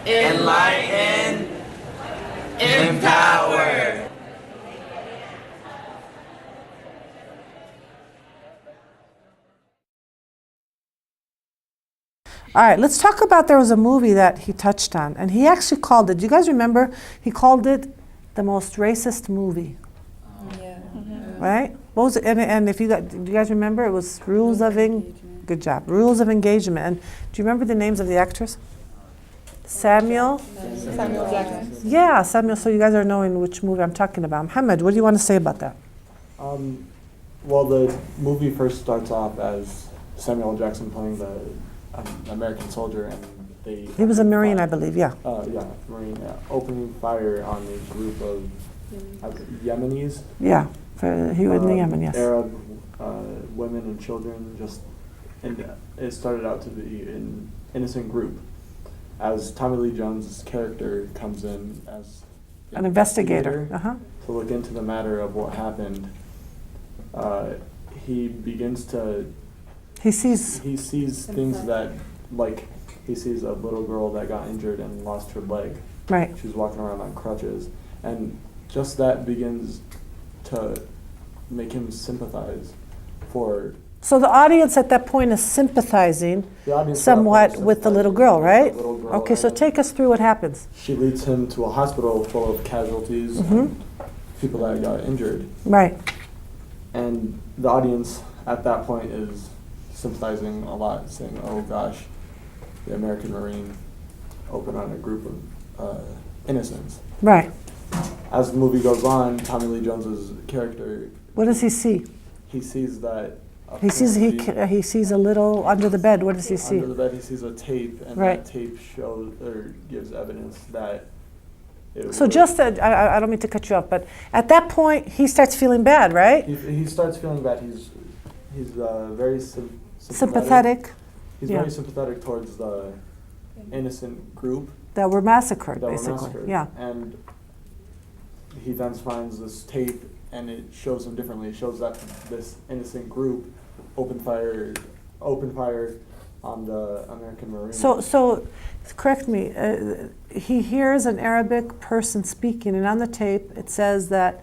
enlighten, empower. All right, let's talk about, there was a movie that he touched on, and he actually called it, do you guys remember? He called it the most racist movie. Yeah. Right? What was it? And if you got, do you guys remember? It was Rules of Good job. Rules of Engagement. And do you remember the names of the actors? Samuel Jackson. Yeah, Samuel. So you guys are knowing which movie I'm talking about. Muhammad, what do you want to say about that? Well, the movie first starts off as Samuel Jackson playing the American soldier, and He was a Marine, I believe, yeah. Marine, opening fire on a group of Yemenis. Yeah, he was in the Yemen, yes. Arab women and children, and it started out to be an innocent group. As Tommy Lee Jones' character comes in as an investigator to look into the matter of what happened, he begins to he sees things that, like, he sees a little girl that got injured and lost her leg. Right. She was walking around on crutches, and just that begins to make him sympathize for. So the audience at that point is sympathizing somewhat with the little girl, right? Okay, so take us through what happens. She leads him to a hospital full of casualties, and people that got injured. Right. And the audience at that point is sympathizing a lot, saying, oh gosh, the American Marine opened on a group of innocents. Right. As the movie goes on, Tommy Lee Jones's character, what does he see? He sees that he sees a little under the bed. What does he see? Under the bed, he sees a tape, and that tape shows or gives evidence that. So just that, I don't mean to cut you off, but at that point he starts feeling bad, right? He starts feeling bad. He's very sympathetic. He's very sympathetic towards the innocent group that were massacred, basically. Yeah. And he then finds this tape, and it shows him differently. It shows that this innocent group opened fire on the American Marine. So correct me. He hears an Arabic person speaking, and on the tape it says that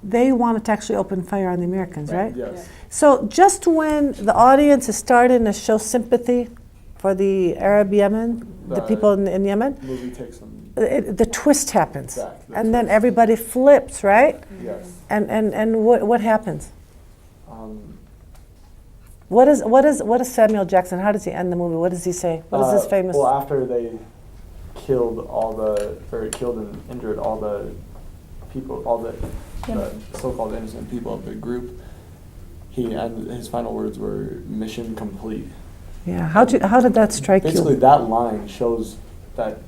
they wanted to actually open fire on the Americans, right? Yes. So just when the audience is starting to show sympathy for the Arab Yemen, the people in Yemen, the movie takes them. The twist happens, and then everybody flips, right? Yes. And what happens? What is Samuel Jackson? How does he end the movie? What does he say? What is his famous? Well, after they killed and injured all the people, all the so-called innocent people of the group, his final words were "mission complete." Yeah. How did that strike you? Basically, that line shows that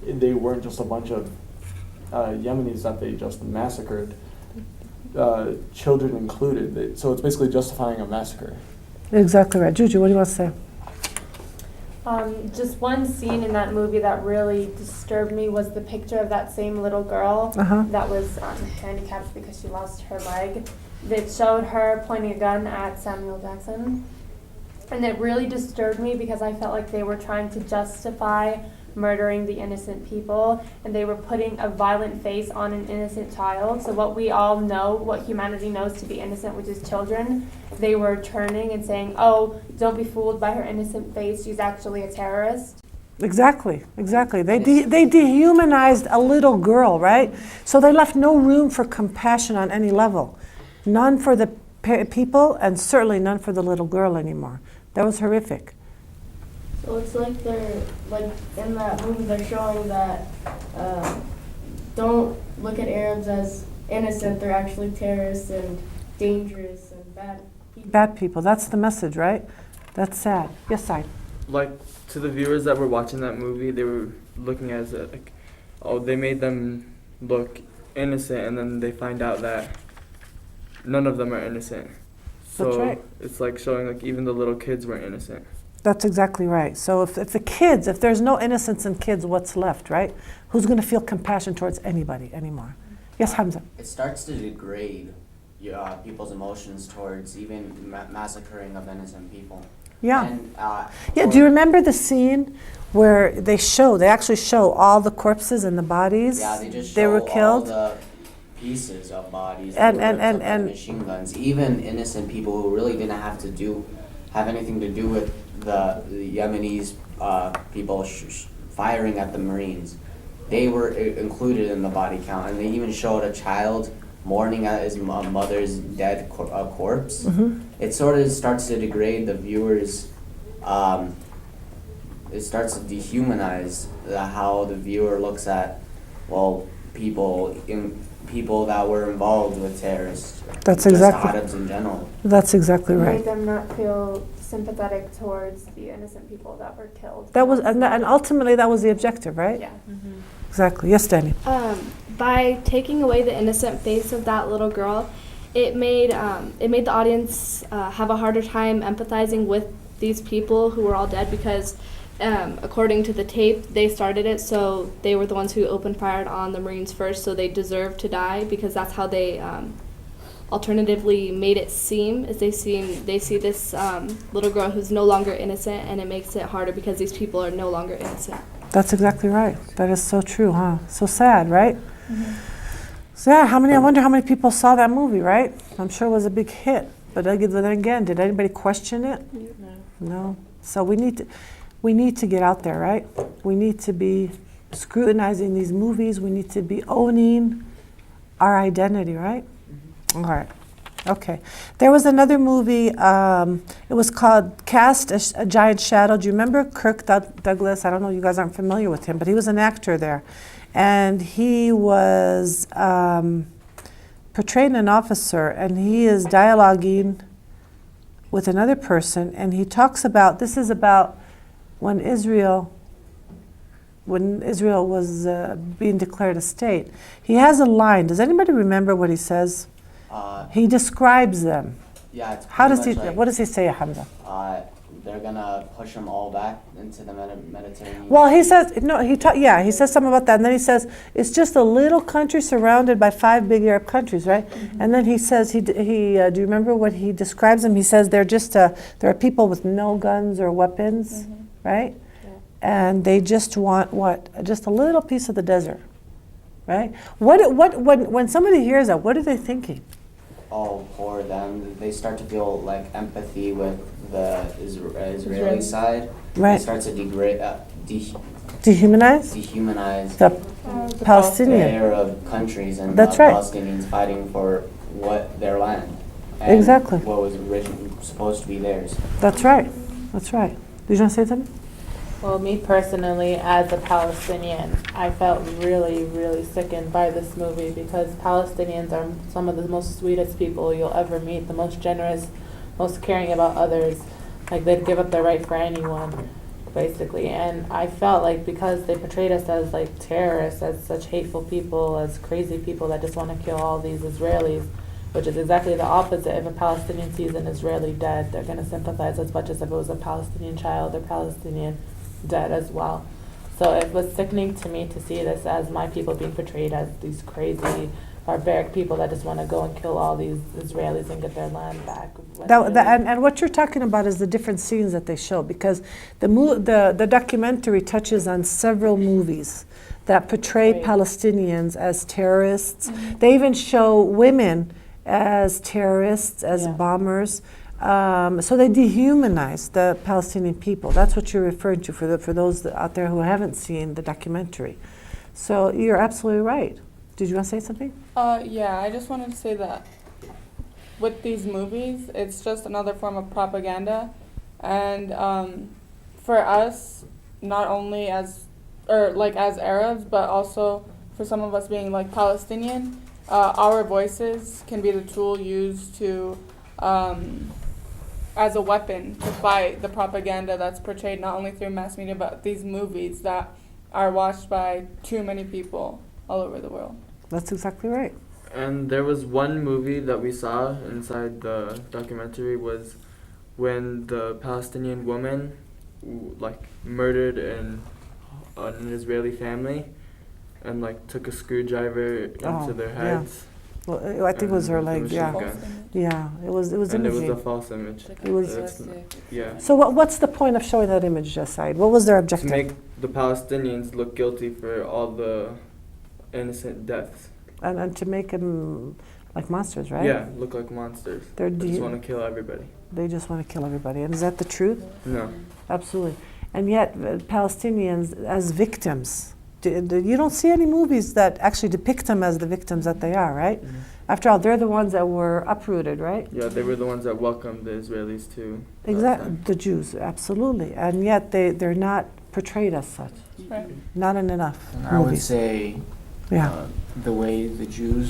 they weren't just a bunch of Yemenis that they just massacred, children included. So it's basically justifying a massacre. Exactly right. Juju, what do you want to say? Just one scene in that movie that really disturbed me was the picture of that same little girl that was handicapped because she lost her leg. That showed her pointing a gun at Samuel Jackson. And it really disturbed me because I felt like they were trying to justify murdering the innocent people, and they were putting a violent face on an innocent child. So what we all know, what humanity knows to be innocent, which is children, they were turning and saying, oh, don't be fooled by her innocent face, she's actually a terrorist. Exactly. They dehumanized a little girl, right? So they left no room for compassion on any level. None for the people, and certainly none for the little girl anymore. That was horrific. So it's like they're, like in that movie, they're showing that don't look at Arabs as innocent, they're actually terrorists and dangerous and bad people. Bad people, that's the message, right? That's sad. Yes, Sai. Like, to the viewers that were watching that movie, they were looking at it like, oh, they made them look innocent, and then they find out that none of them are innocent. So That's right. It's like showing like even the little kids weren't innocent. That's exactly right. So if there's no innocence in kids, what's left, right? Who's going to feel compassion towards anybody anymore? Yes, Hamza. It starts to degrade people's emotions towards even massacring of innocent people. Yeah. And, do you remember the scene where they actually show all the corpses and the bodies. Yeah, they just they show were killed. all the pieces of bodies And- that were and- ripped up by and- machine guns. Even innocent people who really didn't have anything to do with the Yemenis people firing at the Marines. They were included in the body count, and they even showed a child mourning at his mother's dead corpse. Mm-hmm. It sort of starts to degrade the viewers. It starts to dehumanize how the viewer looks at, well, people that were involved with terrorists. That's just exactly- Arabs in general. That's exactly right. Made them not feel sympathetic towards the innocent people that were killed. That was, and ultimately that was the objective, right? Yeah. Exactly. Yes, Danny. By taking away the innocent face of that little girl, it made the audience have a harder time empathizing with these people who were all dead because, according to the tape, they started it, so they were the ones who opened fire on the Marines first, so they deserved to die because that's how they alternatively made it seem. Is they see this little girl who's no longer innocent, and it makes it harder because these people are no longer innocent. That's exactly right. That is so true, huh? So sad, right? So yeah, I wonder how many people saw that movie, right? I'm sure it was a big hit. But then again, did anybody question it? No. So we need to get out there, right? We need to be scrutinizing these movies. We need to be owning our identity, right? All right. Okay. There was another movie, it was called Cast a Giant Shadow. Do you remember Kirk Douglas? I don't know, you guys aren't familiar with him, but he was an actor there. And he was portraying an officer, and he is dialoguing with another person, and he talks about, this is about when Israel was being declared a state. He has a line. Does anybody remember what he says? He describes them. Yeah, it's How pretty does he? much like, What does he say, Hamza? they're gonna push them all back into the Mediterranean. Well, he says no. He says something about that, and then he says it's just a little country surrounded by 5 big Arab countries, right? Mm-hmm. And then he says do you remember what he describes them? He says they're just there are people with no guns or weapons, right? Yeah. And they just want what? Just a little piece of the desert, right? When somebody hears that, what are they thinking? Oh, poor them. They start to feel like empathy with the Israeli side. Right. It starts to degrade, Dehumanize dehumanize the Palestinian. the Arab countries and That's right. Palestinians fighting for their land. And Exactly. what was originally supposed to be theirs. That's right. That's right. Did you want to say something? Well, me personally, as a Palestinian, I felt really, really sickened by this movie because Palestinians are some of the most sweetest people you'll ever meet, the most generous, most caring about others. Like, they'd give up their right for anyone, basically. And I felt like because they portrayed us as, like, terrorists, as such hateful people, as crazy people that just want to kill all these Israelis, which is exactly the opposite. If a Palestinian sees an Israeli dead, they're going to sympathize as much as if it was a Palestinian child or Palestinian dead as well. So it was sickening to me to see this as my people being portrayed as these crazy, barbaric people that just want to go and kill all these Israelis and get their land back. And what you're talking about is the different scenes that they show, because the documentary touches on several movies that portray Right. Palestinians as terrorists. They even show women as terrorists, as bombers. So they dehumanize the Palestinian people. That's what you're referring to for those out there who haven't seen the documentary. So you're absolutely right. Did you want to say something? Yeah, I just wanted to say that with these movies, it's just another form of propaganda. And for us, not only as Arabs, but also for some of us being like Palestinian, our voices can be the tool used to as a weapon to fight the propaganda that's portrayed not only through mass media, but these movies that are watched by too many people all over the world. That's exactly right. And there was one movie that we saw inside the documentary was when the Palestinian woman murdered an Israeli family and took a screwdriver into their heads. Well, I think it was her leg. Yeah, it was And imaging. it was a false image. It was. Yeah. So what's the point of showing that image, Jasaid? What was their objective? the Palestinians look guilty for all the innocent deaths. And to make them like monsters, right? Yeah, look like monsters. They're They just want to kill everybody. They just want to kill everybody. And is that the truth? No. Absolutely. And yet, Palestinians as victims, you don't see any movies that actually depict them as the victims that they are, right? Mhm. After all, they're the ones that were uprooted, right? Yeah, they were the ones that welcomed the Israelis to. Exactly, the Jews, absolutely. And yet they're not portrayed as such. Right. Not in enough And I would movies. say Yeah. the way the Jews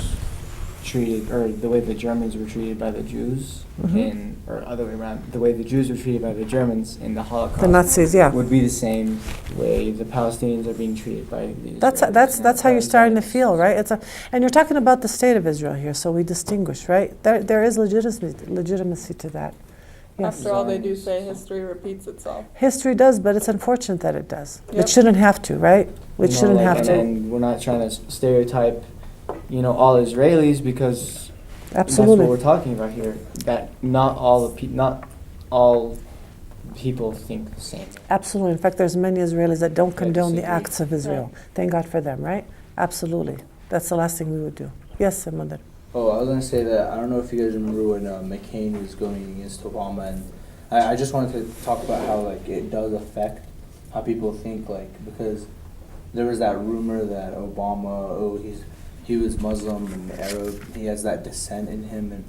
treated, or the way the Germans were treated by the Jews Mhm. or other way around, the way the Jews were treated by the Germans in the Holocaust The Nazis, yeah. would be the same way the Palestinians are being treated by the That's Israelis. how you're starting to feel, right? And you're talking about the state of Israel here, so we distinguish, right? There is legitimacy to that. Yes. After all, they do say history repeats itself. History does, but it's unfortunate that it does. Yep. It shouldn't have to, right? It shouldn't have to. And we're not trying to stereotype, all Israelis, because that's what Absolutely. we're talking about here. That not all people think the same. Absolutely. In fact, there's many Israelis that don't condone the disagree. acts of Israel. Thank God for them, right? Absolutely. That's the last thing we would do. Yes, Mother. Oh, I was going to say that I don't know if you guys remember when McCain was going against Obama, and I just wanted to talk about how it does affect how people think, because there was that rumor that Obama, he was Muslim and Arab, he has that descent in him, and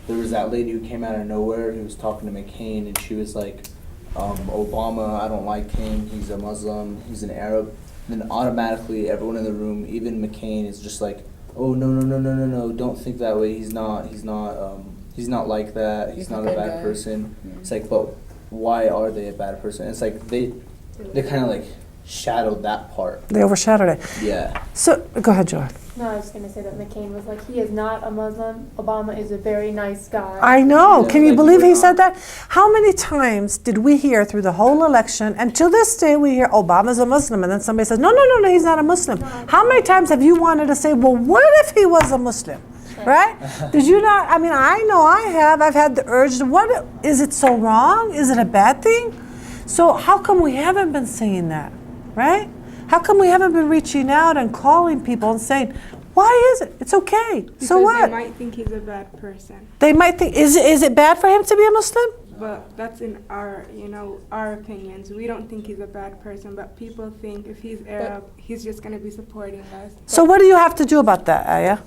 there was that lady who came out of nowhere who was talking to McCain, and she was like, Obama, I don't like him, he's a Muslim, he's an Arab. And then automatically everyone in the room, even McCain, is just like, oh, no, don't think that way, he's not like that, he's not a bad person. It's like, but why are they a bad person? It's like they kind of shadowed that part. They overshadowed it. Yeah. So, go ahead, Joanne. No, I was just gonna say that McCain was like, he is not a Muslim. Obama is a very nice guy. I know. Yeah, Can you believe we're he not- said that? How many times did we hear through the whole election, and to this day we hear Obama's a Muslim, and then somebody says, no, he's not a Muslim. How many times have you wanted to say, well, what if he was a Muslim? Right? Did you not? I mean, I know I have. I've had the urge to, what, is it so wrong? Is it a bad thing? So how come we haven't been saying that? Right? How come we haven't been reaching out and calling people and saying, why is it? It's okay. Because So what? they might think he's a bad person. They might think, is it bad for him to be a Muslim? But that's in our opinions. We don't think he's a bad person, but people think if he's Arab, he's just going to be supporting us. So what do you have to do about that, Aya?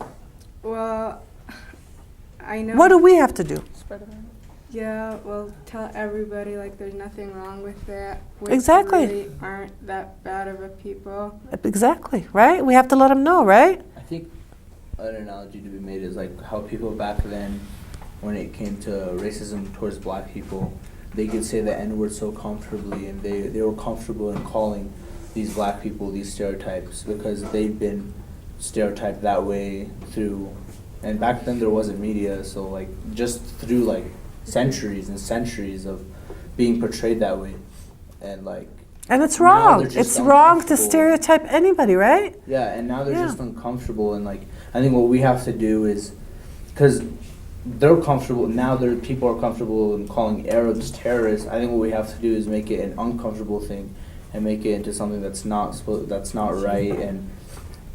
Well, I know. What do we have to do? Spread awareness. Yeah, well, tell everybody there's nothing wrong with that. We Exactly. really aren't that bad of a people. Exactly, right? We have to let them know, right? I think an analogy to be made is how people back then, when it came to racism towards black people, they could say the N-word so comfortably, and they were comfortable in calling these black people these stereotypes because they'd been stereotyped that way through, and back then there wasn't media, so just through centuries and centuries of being portrayed that way, and And it's now wrong. they're just It's wrong to uncomfortable. stereotype anybody, right? Yeah, and now they're Yeah. just uncomfortable, and I think what we have to do is, because they're comfortable now, people are comfortable in calling Arabs terrorists. I think what we have to do is make it an uncomfortable thing, and make it into something that's not right, and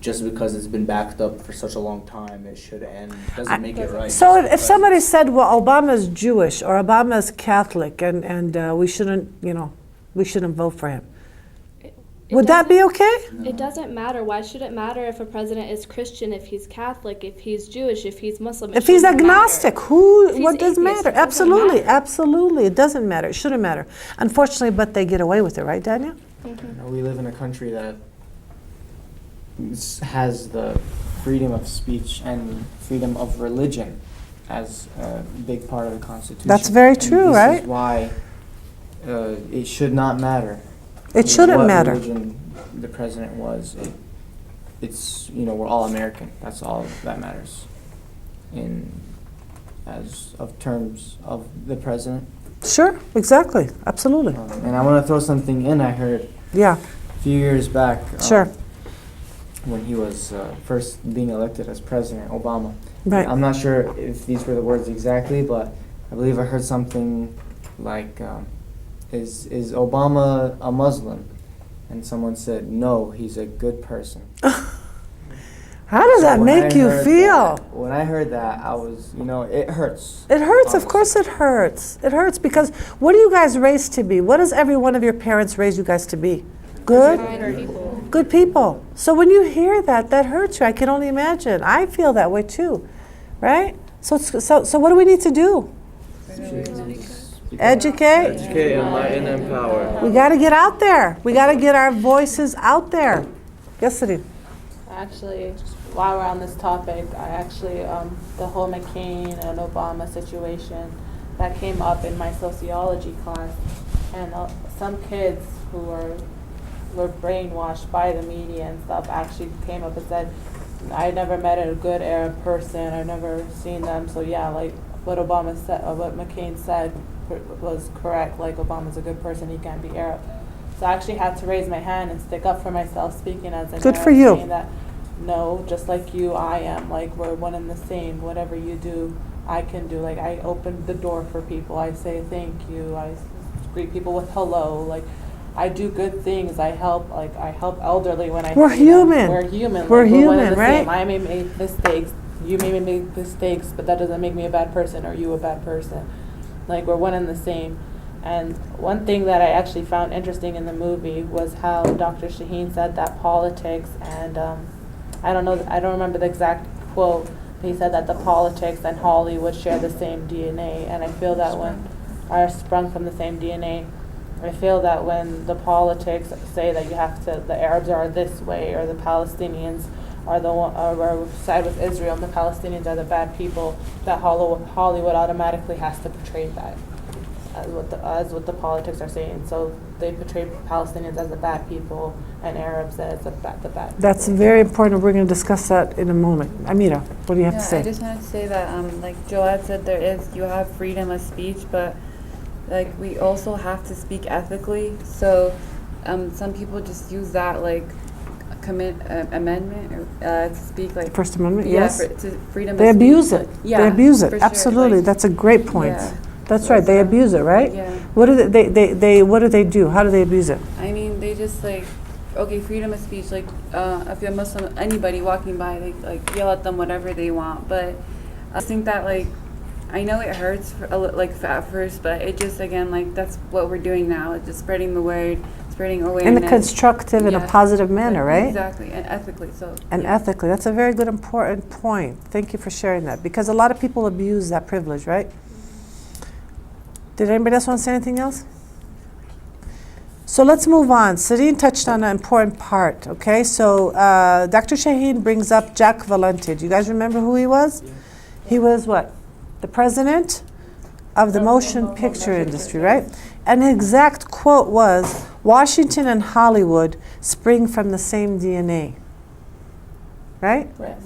just because it's been backed up for such a long time, it should end. Doesn't make it right. So if somebody said, well, Obama's Jewish or Obama's Catholic and we shouldn't vote for him, would that be okay? It doesn't matter. Why should it matter if a president is Christian, if he's Catholic, if he's Jewish, if he's Muslim? It If he's shouldn't agnostic, matter. If what he's does atheist, matter? it doesn't Absolutely, matter. absolutely. It doesn't matter. It shouldn't matter. Unfortunately, but they get away with it, right, Daniel? We live in a country that has the freedom of speech and freedom of religion as a big part of the Constitution. That's very And true, this right? is why it should not matter. It shouldn't what matter. religion the president was. It's we're all American. That's all that matters. As of terms of the president. Sure, exactly, absolutely. And I want to throw something in. I heard Yeah, a few years back. sure. When he was first being elected as president, Obama. Right. I'm not sure if these were the words exactly, but I believe I heard something like, is Obama a Muslim? And someone said, no, he's a good person. How does that when make I you heard feel? When I heard that, I was, it hurts. It hurts, of Honestly. course it hurts. It hurts because what are you guys raised to be? What does every one of your parents raise you guys to be? Good? Good people. So when you hear that, that hurts you. I can only imagine. I feel that way too, right? So what do we need to do? Educate. Educate, enlighten, and empower. We got to get out there. We got to get our voices out there. Yes, Siri. Actually, while we're on this topic, the whole McCain and Obama situation, that came up in my sociology class, and some kids who were brainwashed by the media and stuff actually came up and said, I never met a good Arab person, I've never seen them, so yeah, like what Obama said, what McCain said was correct, like Obama's a good person, he can't be Arab. So I actually had to raise my hand and stick up for myself, speaking as an Good Arab, for you. saying that no, just like you, I am, like we're one and the same, whatever you do, I can do, like I open the door for people, I say thank you, I greet people with hello, like I do good things, I help elderly when I We're see them. human. We're human. We're like, one human, and the right? same. I may make mistakes, you may make mistakes, but that doesn't make me a bad person or you a bad person. Like we're one and the same. And one thing that I actually found interesting in the movie was how Dr. Shaheen said that politics and I don't remember the exact quote, but he said that the politics and Hollywood share the same DNA, and I feel that when are sprung from the same DNA, I feel that when the politics say that the Arabs are this way, or the Palestinians are side with Israel, and the Palestinians are the bad people, that Hollywood automatically has to portray that as what the politics are saying. So they portray Palestinians as the bad people and Arabs as the bad. That's very important. We're going to discuss that in a moment. Amira, what do you have to say? I just wanted to say that, like Joad said, you have freedom of speech, but like we also have to speak ethically. So some people just use that like amendment to speak like First Amendment, yeah, yes. freedom They of abuse speech. it. Yeah, they abuse it. for sure. Absolutely. Like, that's a great point. Yeah. That's right. They abuse it, right? Yeah. What do they what do they do? How do they abuse it? I mean, they just like, okay, freedom of speech. Like, if you're Muslim, anybody walking by, they like yell at them whatever they want. But I think that like, I know it hurts at first, but it just again like that's what we're doing now. It's just spreading the word, spreading awareness. In a constructive, in a positive manner, right? Exactly, and ethically. Ethically, that's a very good, important point. Thank you for sharing that, because a lot of people abuse that privilege, right? Did anybody else want to say anything else? So let's move on. Serene touched on an important part, okay? So Dr. Shaheen brings up Jack Valenti. Do you guys remember who he was? Yeah. He was what? The president of the motion picture industry, right? And the exact quote was, Washington and Hollywood spring from the same DNA, right? Yes.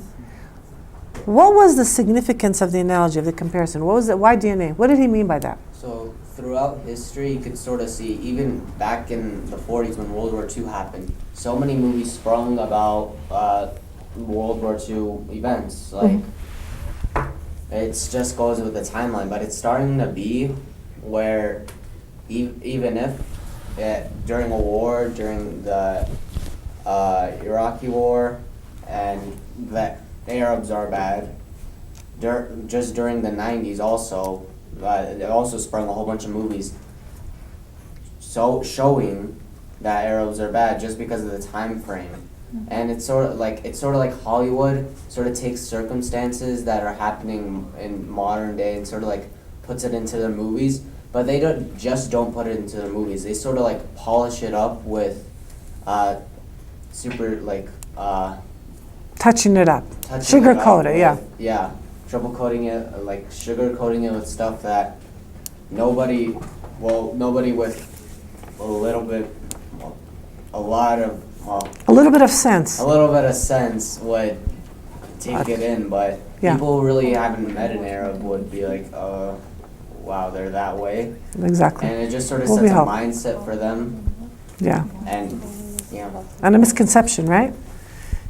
What was the significance of the analogy, of the comparison? What was it? Why DNA? What did he mean by that? So throughout history, you could sort of see, even back in the 40s when World War II happened, so many movies sprung about World War II events. Like, it just goes with the timeline, but it's starting to be where even if during a war, during the Iraqi war, and that Arabs are bad, just during the 90s also, it also sprung a whole bunch of movies showing that Arabs are bad just because of the time frame. And it's sort of like Hollywood sort of takes circumstances that are happening in modern day and sort of like puts it into their movies, but they don't put it into their movies. They sort of like polish it up with touching it up, sugarcoat it, yeah. Yeah, triple coating it, like sugar coating it with stuff that nobody with a little bit of sense would take it in, but people who really haven't met an Arab would be like, wow, they're that way. Exactly. And it just sort of sets a mindset for them. Yeah. And a misconception, right?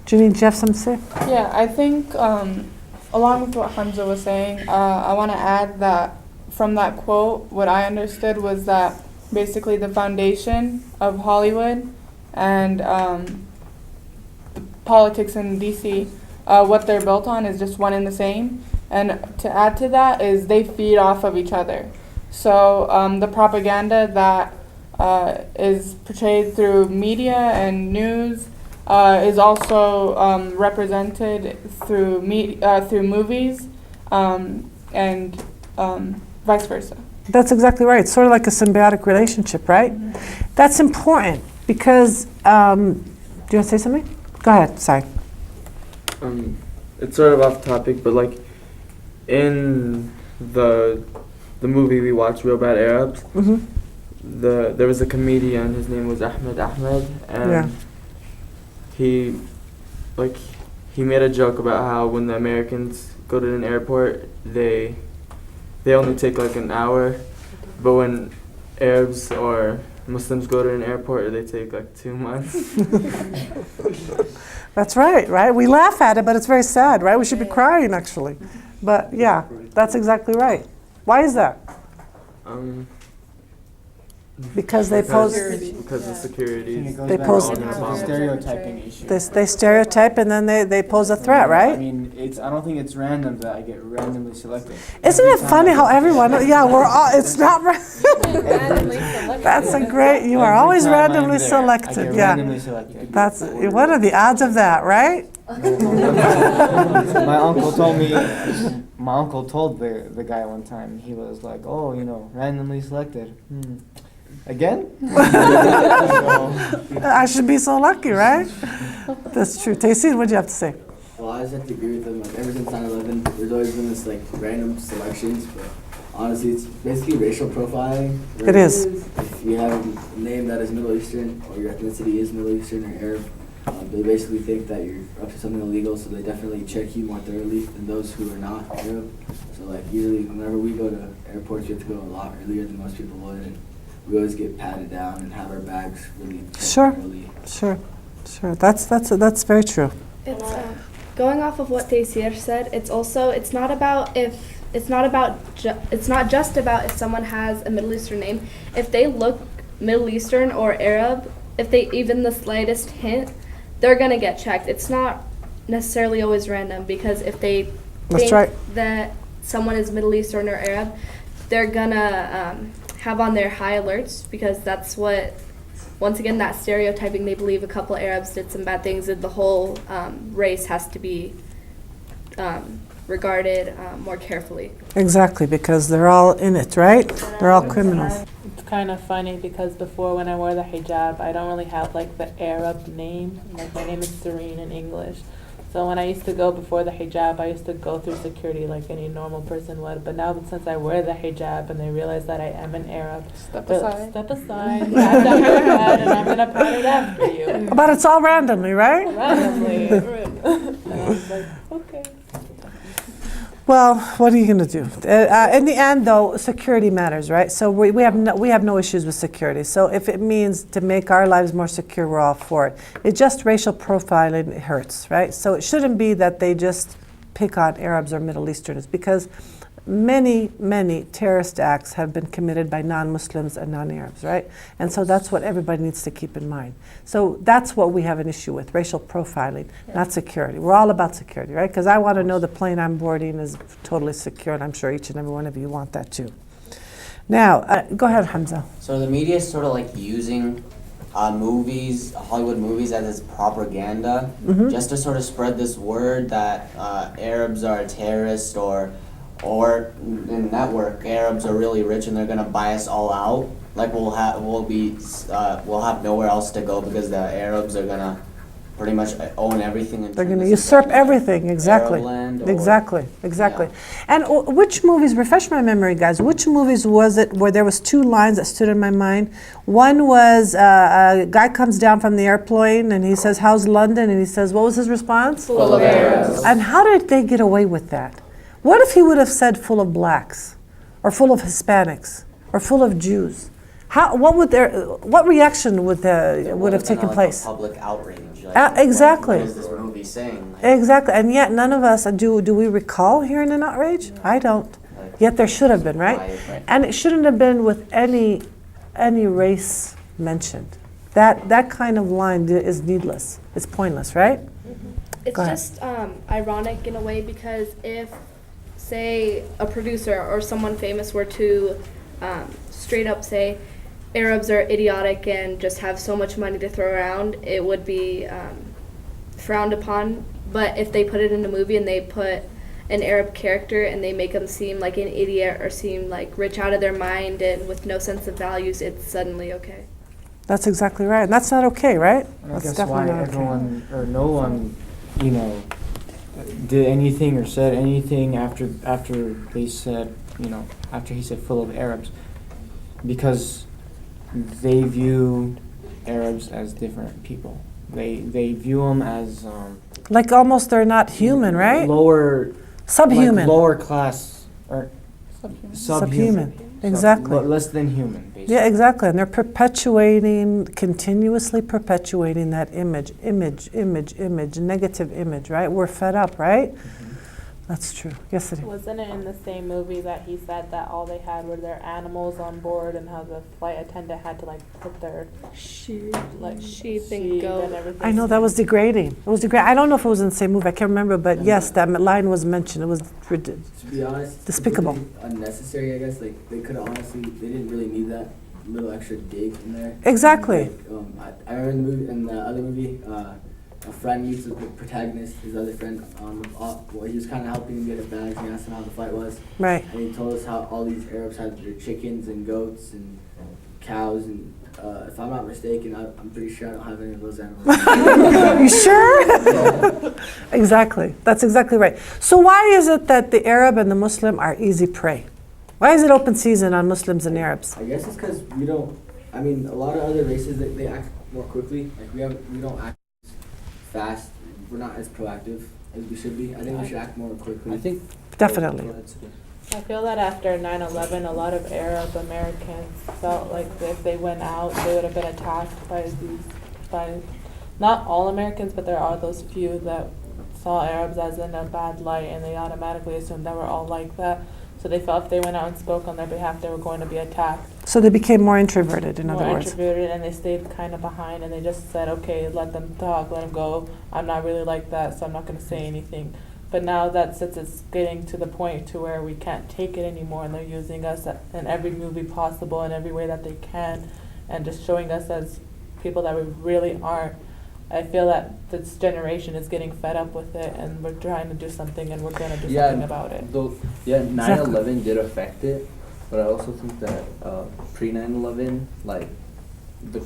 Janine, do you have something to say? Yeah, I think along with what Hamza was saying, I want to add that from that quote, what I understood was that basically the foundation of Hollywood and the politics in DC. What they're built on is just one and the same. And to add to that is they feed off of each other. So the propaganda that is portrayed through media and news is also represented through through movies and vice versa. That's exactly right. It's sort of like a symbiotic relationship, right? Mm-hmm. That's important because, do you want to say something? Go ahead, sorry. It's sort of off topic, but like in the movie we watched, Real Bad Arabs, Mm-hmm. There was a comedian, his name was Ahmed, and he made a joke about how when the Americans go to an airport, they only take like an hour, but when Arabs or Muslims go to an airport, they take like 2 months. That's right? We laugh at it, but it's very sad, right? We should be crying, actually. But yeah, that's exactly right. Why is that? Because of security. I think it goes They back pose- to the stereotyping issue. They stereotype and then they pose a threat, right? I mean, I don't think it's random that I get randomly selected. Isn't it funny how everyone, we're all, it's not, that's a great, you are always randomly selected, I get yeah. randomly selected. That's, what are the odds of that, right? My uncle told the guy one time, he was like, oh, randomly selected. Again? I should be so lucky, right? That's true. Taysin, what do you have to say? Well, I just have to agree with them. Like, ever since 9/11, there's always been this like random selections, but honestly, it's basically racial profiling. It is. If you have a name that is Middle Eastern or your ethnicity is Middle Eastern or Arab, they basically think that you're up to something illegal, so they definitely check you more thoroughly than those who are not Arab. So like usually whenever we go to airports, we have to go a lot earlier than most people would, and we always get patted down and have our bags really checked thoroughly. Sure. That's very true. It's going off of what Taysir said. It's not just about if someone has a Middle Eastern name. If they look Middle Eastern or Arab, if they even the slightest hint, they're gonna get checked. It's not necessarily always random, because if they think that someone is Middle Eastern or Arab, they're gonna have on their high alerts, because that's what, once again, that stereotyping, they believe a couple Arabs did some bad things and the whole race has to be regarded more carefully. Exactly, because they're all in it, right? They're all criminals. It's kind of funny because before, when I wore the hijab, I don't really have like the Arab name. Like my name is Serene in English. So when I used to go before the hijab, I used to go through security like any normal person would. But now since I wear the hijab and they realize that I am an Arab, Step aside, pat down your head, and I'm gonna pat it after you. But it's all randomly, right? Randomly. And I was like, okay. Well, what are you going to do? In the end, though, security matters, right? So we have no issues with security. So if it means to make our lives more secure, we're all for it. It's just racial profiling, it hurts, right? So it shouldn't be that they just pick on Arabs or Middle Easterners, because many terrorist acts have been committed by non-Muslims and non-Arabs, right? And so that's what everybody needs to keep in mind. So that's what we have an issue with, racial profiling, not security. We're all about security, right? Because I want to know the plane I'm boarding is totally secure, and I'm sure each and every one of you want that too. Now, go ahead, Hamza. So the media is sort of like using Hollywood movies as its propaganda, just to sort of spread this word that Arabs are terrorists, or in network, Arabs are really rich and they're gonna buy us all out. Like we'll have nowhere else to go because the Arabs are gonna pretty much own everything. They're gonna usurp everything, exactly. Exactly. Yeah. And which movies, refresh my memory, guys, which movies was it where there was two lines that stood in my mind? One was a guy comes down from the airplane and he says, "How's London?" And he says, what was his response? Full of Arabs. And how did they get away with that? What if he would have said full of blacks, or full of Hispanics, or full of Jews? What reaction would have taken place? A public outrage. Exactly. What is this movie saying? Exactly, and yet none of us do we recall hearing an outrage? I don't. Yet there should have been, right? And it shouldn't have been with any any race mentioned. That kind of line is needless. It's pointless, right? It's Go ahead. just ironic in a way because if, say, a producer or someone famous were to straight up say Arabs are idiotic and just have so much money to throw around, it would be frowned upon. But if they put it in a movie and they put an Arab character and they make them seem like an idiot or seem like rich out of their mind and with no sense of values, it's suddenly okay. That's exactly right. And that's not okay, right? And I That's guess definitely why not okay. everyone or no one, you know, did anything or said anything after they said, you know, after he said full of Arabs, because they view Arabs as different people. They view them as Like almost they're not human, right? lower, Subhuman. like lower class or Subhuman. Subhuman. Exactly. less than human, basically. Yeah, exactly. And they're continuously perpetuating that image, negative image, right? We're fed up, right? That's true. Yes, it is. Wasn't it in the same movie that he said that all they had were their animals on board and how the flight attendant had to like put their Sheep sheep and goat. and everything? I know that was degrading. It was degrading. I don't know if it was in the same movie. I can't remember, but yes, that line was mentioned. It was To be honest, despicable. completely unnecessary. I guess like they could honestly, they didn't really need that little extra dig in there. Exactly. Like, I remember in the movie, in the other movie, a friend meets the protagonist, his other friend, well, he was kind of helping him get his bags and asked him how the flight was. Right. And he told us how all these Arabs had their chickens and goats and cows and if I'm not mistaken, I'm pretty sure I don't have any of those animals. You sure? Exactly. That's exactly right. So why is it that the Arab and the Muslim are easy prey? Why is it open season on Muslims and Arabs? I guess it's because we don't. I mean, a lot of other races they act more quickly. Like we don't act fast. We're not as proactive as we should be. I think we should act more quickly. I think Definitely. Go ahead, Sidi. I feel that after 9/11, a lot of Arab Americans felt like if they went out, they would have been attacked by not all Americans, but there are those few that saw Arabs as in a bad light, and they automatically assumed that we're all like that. So they felt if they went out and spoke on their behalf, they were going to be attacked. So they became more introverted, in other More words. introverted, and they stayed kind of behind, and they just said, okay, let them talk, let them go. I'm not really like that, so I'm not going to say anything. But now that since it's getting to the point to where we can't take it anymore, and they're using us in every movie possible in every way that they can, and just showing us as people that we really aren't, I feel that this generation is getting fed up with it, and we're trying to do something, and we're going to do something about it. Though, 9/11 did affect it, but I also think that pre 9/11, like the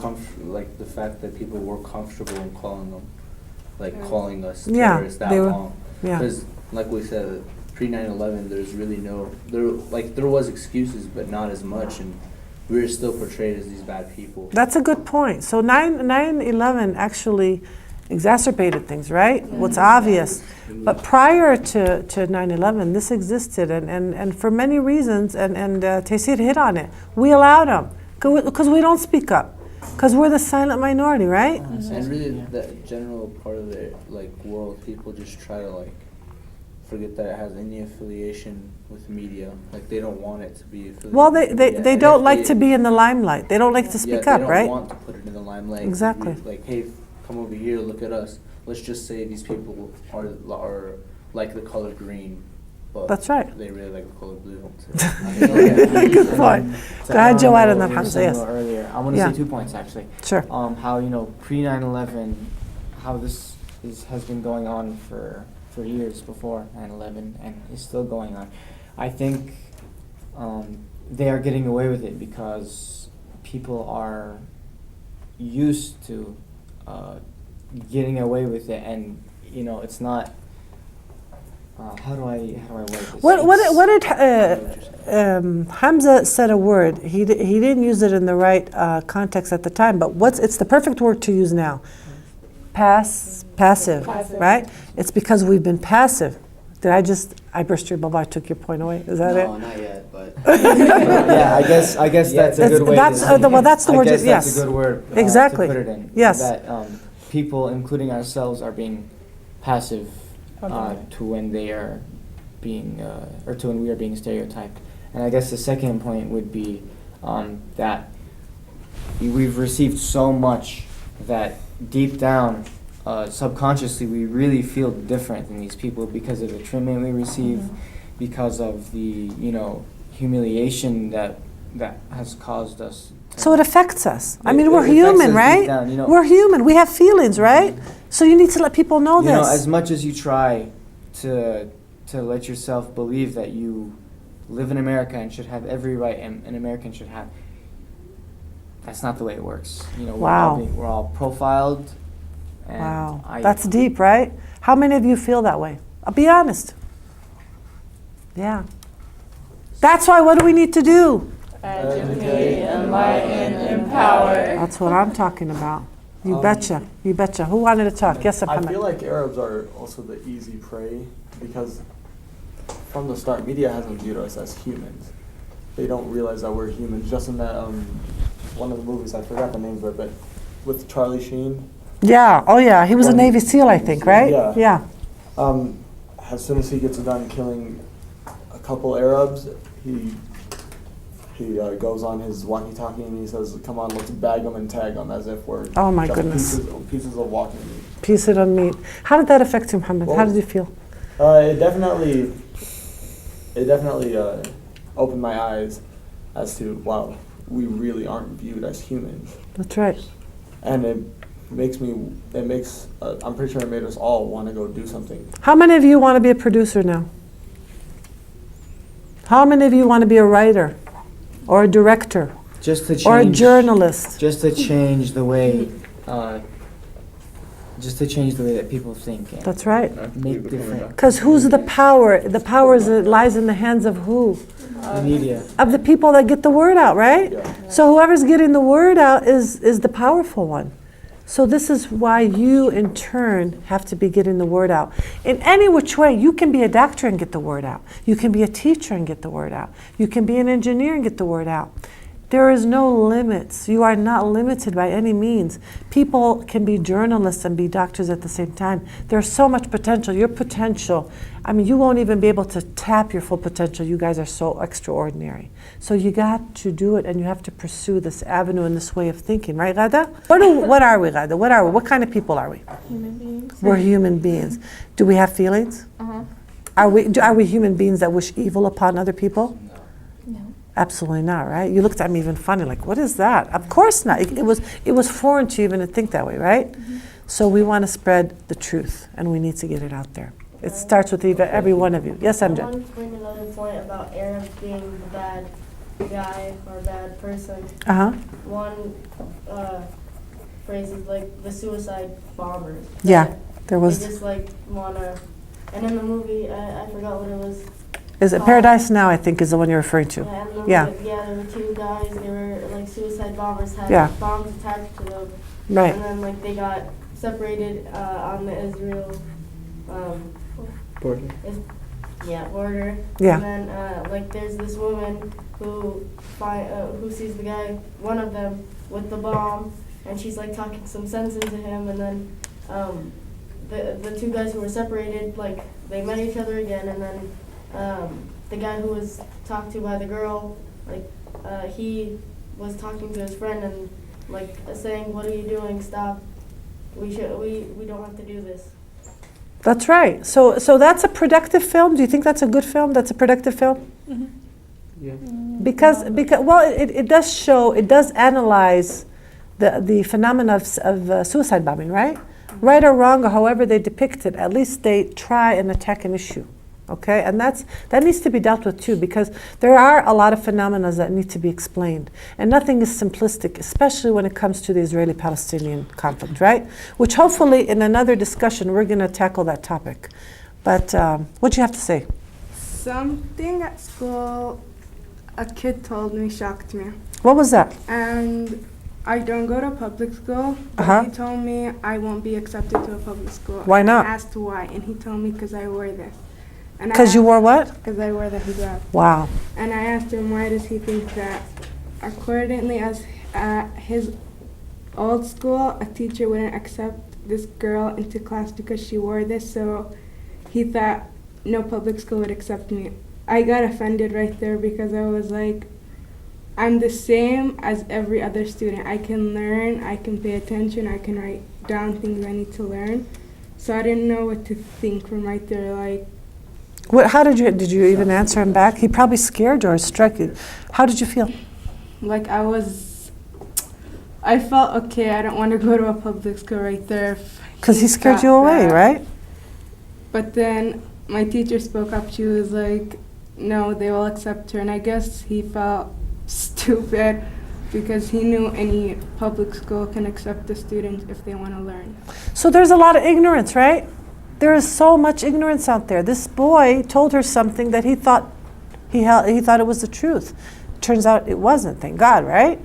fact that people were comfortable in calling them, calling us terrorists that long. Yeah. Because, like we said, pre 9/11, there's really there was excuses, but not as much, and we were still portrayed as these bad people. That's a good point. So 9/11 actually exacerbated things, right? What's obvious. But prior to 9/11, this existed, and for many reasons, and Taysir hit on it. We allowed them, because we don't speak up, because we're the silent minority, right? And really, the general part of the world, people just try to forget that it has any affiliation with media. Like they don't want it to be affiliated. Well, with they media. don't like to be in the limelight. They don't like to speak up, they right? don't want to put it in the limelight. Exactly. Like, hey, come over here, look at us. Let's just say these people are like the color green, but That's right. they really like the color blue. Good point. Go ahead, Joanne, and then Hamza. Yes. Earlier, I want to say 2 points actually. Sure. How pre 9/11, how this has been going on for years before 9/11 and is still going on. I think they are getting away with it because people are used to getting away with it, and it's not. How do I word this? What did Hamza said a word? He didn't use it in the right context at the time, but it's the perfect word to use now. Passive, right? It's because we've been passive. I burst your bubble? I took your point away. Is that it? No, not yet, but. Yeah, I guess that's a good way. That's the word. Yes, yes, that's a good word. Exactly. To put it in. Yes. That people, including ourselves, are being passive to when they are being, or to when we are being stereotyped. And I guess the second point would be that we've received so much that deep down, subconsciously, we really feel different than these people because of the treatment we receive, because of the humiliation that has caused us. So it affects us. I It- mean, it we're affects human, us deep right? down, We're human. We have feelings, right? So you need to let people know You know, this. as much as you try to let yourself believe that you live in America and should have every right an American should have, that's not the way it works. Wow. We're all profiled. And Wow, that's deep, right? How many of you feel that way? I'll be honest. Yeah. That's why, what do we need to do? Educate, enlighten, empower. That's what I'm talking about. You betcha. You betcha. Who wanted to talk? Yes, I Muhammad. feel like Arabs are also the easy prey because from the start, media hasn't viewed us as humans. They don't realize that we're humans. Just in that one of the movies, I forgot the name of it, but with Charlie Sheen. Yeah. Oh, yeah. He was a Navy SEAL, I think, right? Yeah. As soon as he gets done killing a couple Arabs, he goes on his walkie-talkie and he says, "Come on, let's bag them and tag them," as if we're Oh, my just goodness. pieces of walking meat. Piece it on meat. How did that affect you, Muhammad? How Well, did you feel? It definitely opened my eyes as to, wow, we really aren't viewed as humans. That's right. And I'm pretty sure it made us all want to go do something. How many of you want to be a producer now? How many of you want to be a writer or a director Just to change, or a journalist? Just to change the way, that people think. And That's right. make different. Because who's the power? The power lies in the hands of who? The media. Of the people that get the word out, right? Yeah. So whoever's getting the word out is the powerful one. So this is why you, in turn, have to be getting the word out. In any which way, you can be a doctor and get the word out. You can be a teacher and get the word out. You can be an engineer and get the word out. There is no limits. You are not limited by any means. People can be journalists and be doctors at the same time. There's so much potential. Your potential, I mean, you won't even be able to tap your full potential. You guys are so extraordinary. So you got to do it, and you have to pursue this avenue and this way of thinking, right, Ghada? What are we, Ghada? What are we? What kind of people are we? Human beings. We're human beings. Do we have feelings? Are we human beings that wish evil upon other people? No. Absolutely not, right? You looked at me even funny, like, what is that? Of course not. It was foreign to you even to think that way, right? So we want to spread the truth, and we need to get it out there. It starts with every one of you. Yes, I Amjad. want to bring another point about Arabs being the bad guy or bad person. One phrase is like the suicide bombers. Yeah, there was. They just like wanna, and in the movie, I forgot what it was. Is it Paradise Now, I think, is the one you're referring to? Yeah, and Yeah. there were two guys. They were like suicide bombers, had Yeah. bombs attached to them. Right. And then like they got separated on the Israel Border. border. Yeah. And then like there's this woman who sees the guy, one of them, with the bomb, and she's like talking some sense into him, and then the two guys who were separated, like they met each other again, and then the guy who was talked to by the girl, like he was talking to his friend and like saying, "What are you doing? Stop! We don't have to do this." That's right. So that's a productive film. Do you think that's a good film? That's a productive film? Yeah. Because well, it does analyze the phenomena of suicide bombing, right? Right or wrong, or however they depict it, at least they try and attack an issue. Okay, and that needs to be dealt with too, because there are a lot of phenomena that need to be explained, and nothing is simplistic, especially when it comes to the Israeli-Palestinian conflict, right? Which hopefully in another discussion we're going to tackle that topic. But what do you have to say? Something at school a kid told me shocked me. What was that? And I don't go to public school, but he told me I won't be accepted to a public school. Why not? I asked why, and he told me because I wore this. Because you wore what? Because I wore the hijab. Wow. And I asked him, why does he think that? Accordingly, as his old school, a teacher wouldn't accept this girl into class because she wore this, so he thought no public school would accept me. I got offended right there because I was like, I'm the same as every other student. I can learn, I can pay attention, I can write down things I need to learn. So I didn't know what to think from right there. Like, How did you even answer him back? He probably scared you or struck you. How did you feel? like I felt okay. I don't want to go to a public school right there. Because he scared you away, right? But then my teacher spoke up. She was like, no, they will accept her. And I guess he felt stupid because he knew any public school can accept the students if they want to learn. So there's a lot of ignorance, right? There is so much ignorance out there. This boy told her something that he thought he thought it was the truth. Turns out it wasn't, thank God, right?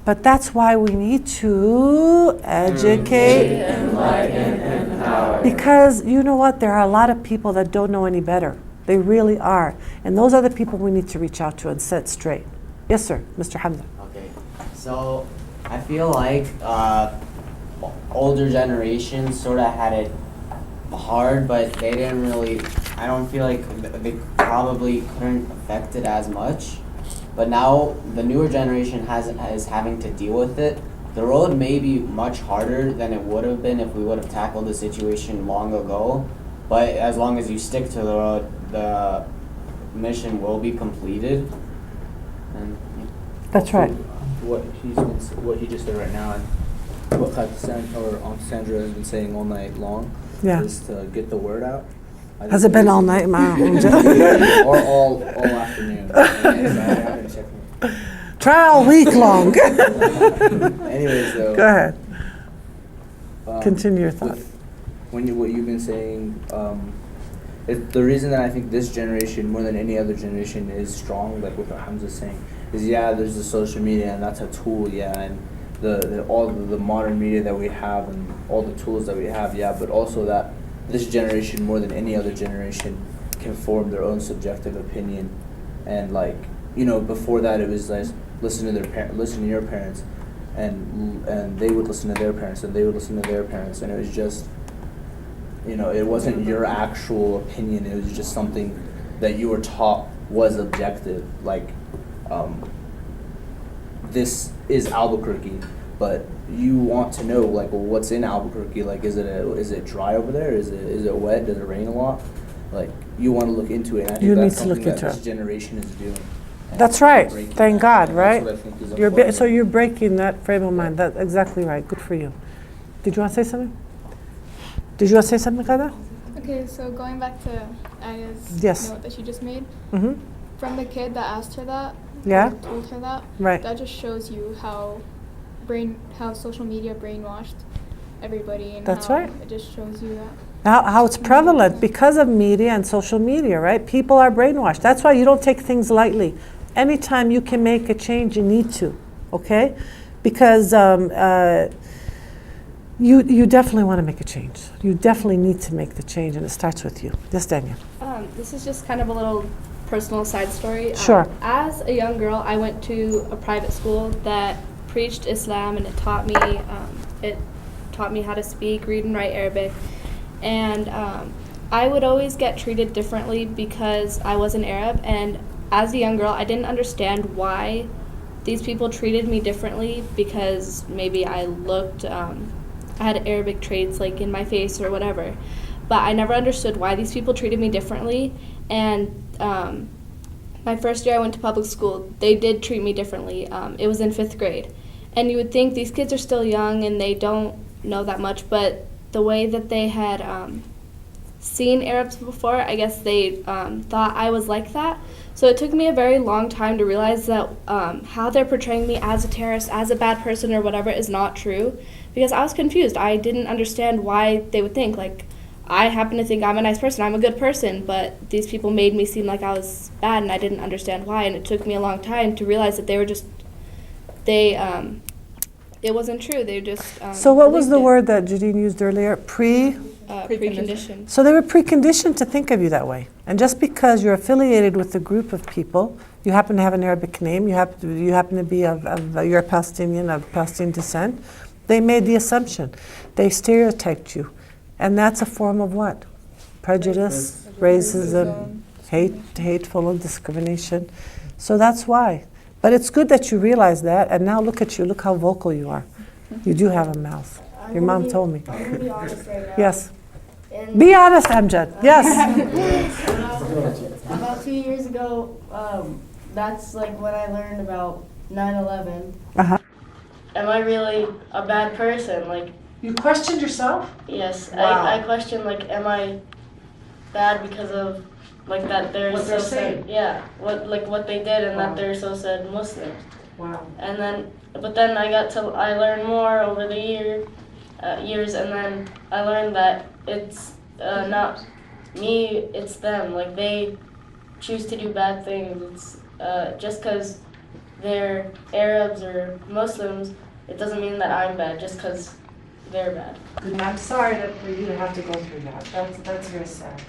But that's why we need to educate, enlighten, and empower. because you know what? There are a lot of people that don't know any better. They really are. And those are the people we need to reach out to and set straight. Yes, sir, Mr. Hamza. Okay, so I feel like older generations sort of had it hard, but they didn't really, I don't feel like they probably couldn't affect it as much. But now the newer generation is having to deal with it. The road may be much harder than it would have been if we would have tackled the situation long ago. But as long as you stick to the road, the mission will be completed. And That's right. What he just said right now, and what Aunt Sandra has been saying all night long, Yeah. is to get the word out. Has it been all night, Ma? Or all afternoon. Try all week long. Anyways, though. Go ahead. um, Continue your thought. What you've been saying, the reason that I think this generation more than any other generation is strong, like what Hamza's saying, is there's the social media and that's a tool, and all the modern media that we have and all the tools that we have, but also that this generation more than any other generation can form their own subjective opinion, and before that it was like listen to your parents, and they would listen to their parents and they would listen to their parents, and it was just it wasn't your actual opinion, it was just something that you were taught was objective, this is Albuquerque, but you want to know what's in Albuquerque, is it dry over there, is it wet, does it rain a lot, you want to look into it, and I think You that's need to look something that into this it. generation is doing. And That's right. breaking Thank that. God, And right? that's what I think is important. So you're breaking that frame of mind. That's exactly right. Good for you. Did you want to say something? Kada? Okay, so going back to Aya's Yes. note that she just made, Mm-hmm. from the kid that asked her that, Yeah. or told her that, Right. that just shows you how social media brainwashed everybody, and That's how right. it just shows you that. How it's prevalent because of media and social media, right? People are brainwashed. That's why you don't take things lightly. Anytime you can make a change, you need to, okay? Because you definitely want to make a change. You definitely need to make the change, and it starts with you. Yes, Daniel. This is just kind of a little personal side story. Sure. As a young girl, I went to a private school that preached Islam, and it taught me how to speak, read, and write Arabic. And I would always get treated differently because I was an Arab. And as a young girl, I didn't understand why these people treated me differently, because maybe I looked, I had Arabic traits like in my face or whatever. But I never understood why these people treated me differently. And my first year I went to public school, they did treat me differently. It was in 5th grade. And you would think these kids are still young and they don't know that much, but the way that they had seen Arabs before, I guess they thought I was like that. So it took me a very long time to realize that how they're portraying me as a terrorist, as a bad person or whatever is not true, because I was confused. I didn't understand why they would think, I happen to think I'm a nice person, I'm a good person, but these people made me seem like I was bad, and I didn't understand why, and it took me a long time to realize that they were just, it wasn't true, they just So what was the believed it. word that Jadine used earlier? Preconditioned. So they were preconditioned to think of you that way. And just because you're affiliated with a group of people, you happen to have an Arabic name, you happen to be you're Palestinian, of Palestinian descent, they made the assumption. They stereotyped you. And that's a form of what? Prejudice, racism, hateful discrimination. So that's why. But it's good that you realize that, and now look at you, look how vocal you are. You do have a mouth. Your mom told me. I'm gonna be honest right now. Yes. In, Be honest, Amjad. Yes. about 2 years ago, that's like when I learned about 9/11. Uh-huh. Am I really a bad person? Like, You questioned yourself? yes, Wow. I question like, am I bad because of like that they're What so they're said, saying. yeah, what they did and Wow. that they're so said Muslims. Wow. And then, but then I learned more over the years, and then I learned that it's not me, it's them. Like they choose to do bad things. It's just because they're Arabs or Muslims, it doesn't mean that I'm bad. Just because they're bad. And I'm sorry that for you to have to go through that. That's very sad.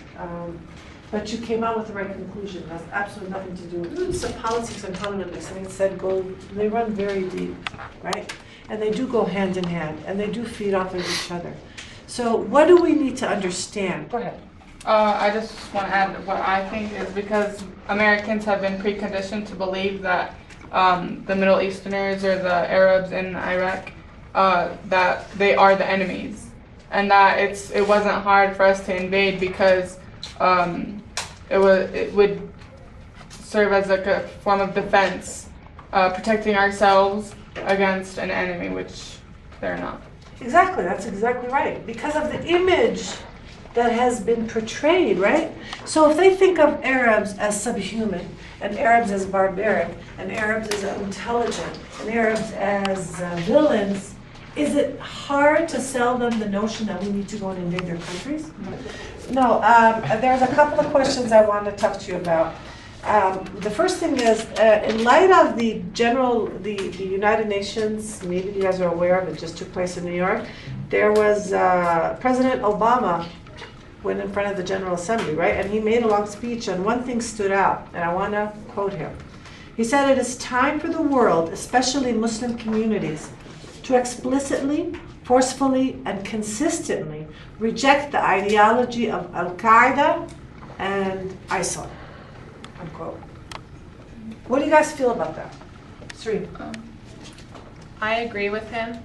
But you came out with the right conclusion. That's absolutely nothing to do with some politics and fundamentalists. And it said they run very deep, right? And they do go hand in hand, and they do feed off of each other. So what do we need to understand? Go ahead. I just want to add what I think is because Americans have been preconditioned to believe that the Middle Easterners or the Arabs in Iraq, that they are the enemies, and that it wasn't hard for us to invade because it would serve as like a form of defense, protecting ourselves against an enemy, which they're not. Exactly, that's exactly right. Because of the image that has been portrayed, right? So if they think of Arabs as subhuman, and Arabs as barbaric, and Arabs as intelligent, and Arabs as villains, is it hard to sell them the notion that we need to go and invade their countries? No, there's a couple of questions I want to talk to you about. The first thing is, in light of the United Nations, maybe you guys are aware of it, just took place in New York, there was President Obama went in front of the General Assembly, right? And he made a long speech, and one thing stood out, and I want to quote him. He said, "It is time for the world, especially Muslim communities, to explicitly, forcefully, and consistently reject the ideology of Al-Qaeda and ISIL." Unquote. What do you guys feel about that? Sri? I agree with him